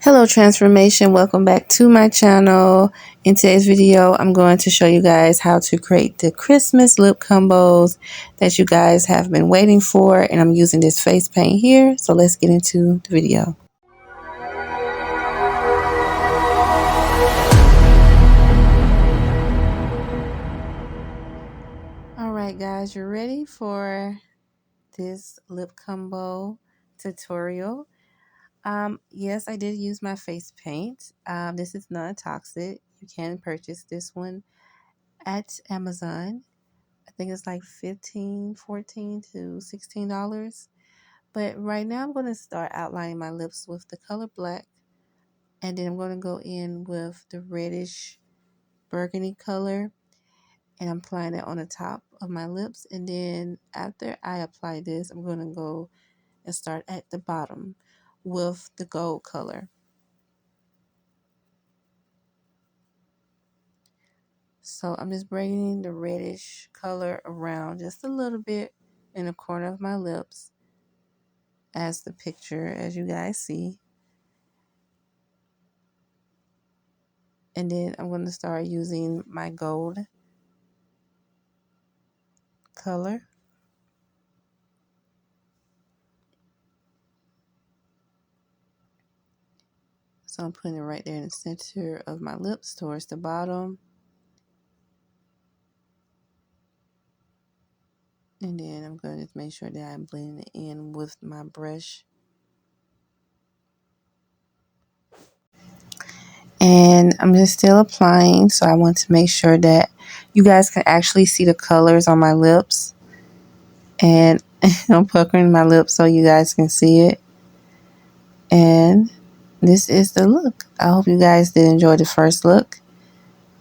Hello transformation, welcome back to my channel. In today's video I'm going to show you guys how to create the Christmas lip combos that you guys have been waiting for, and I'm using this face paint here, so let's get into the video. Alright guys, you're ready for this lip combo tutorial. Yes, I did use my face paint. This is non-toxic. You can purchase this one at Amazon. I think it's like $14 to $16. But right now I'm going to start outlining my lips with the color black. And then I'm going to go in with the reddish burgundy color. And I'm applying it on the top of my lips. And then after I apply this, I'm going to go and start at the bottom with the gold color. So I'm just bringing the reddish color around just a little bit in the corner of my lips as the picture, as you guys see. And then I'm going to start using my gold color. So I'm putting it right there in the center of my lips towards the bottom. And then I'm going to make sure that I'm blending it in with my brush. And I'm just still applying, so I want to make sure that you guys can actually see the colors on my lips. And I'm puckering my lips so you guys can see it. And this is the look. I hope you guys did enjoy the first look.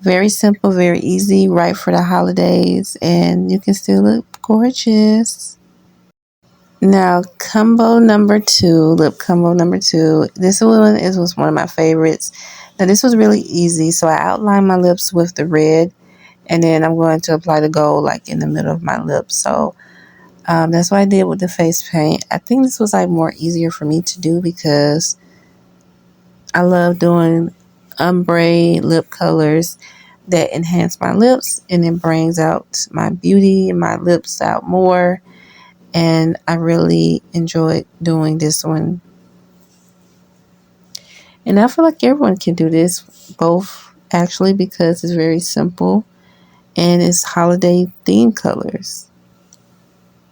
Very simple, very easy, right for the holidays, and you can still look gorgeous. Now, combo number 2, lip combo number 2. This one was one of my favorites. Now, this was really easy. So I outlined my lips with the red, and then I'm going to apply the gold like in the middle of my lips. So that's what I did with the face paint. I think this was like more easier for me to do because I love doing ombre lip colors that enhance my lips, and it brings out my beauty and my lips out more. And I really enjoyed doing this one. And I feel like everyone can do this, both actually, because it's very simple and it's holiday themed colors.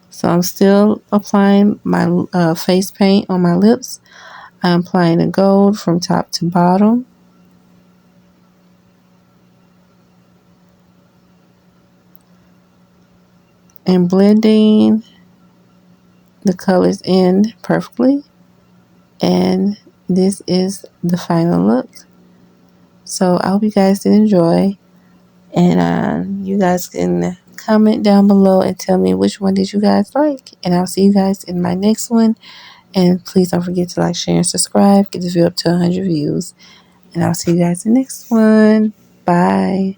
So I'm still applying my face paint on my lips. I'm applying the gold from top to bottom. And blending the colors in perfectly. And this is the final look. So I hope you guys did enjoy. And you guys can comment down below and tell me which one did you guys like. And I'll see you guys in my next one. And please don't forget to like, share, and subscribe. Get this video up to 100 views. And I'll see you guys in the next one. Bye.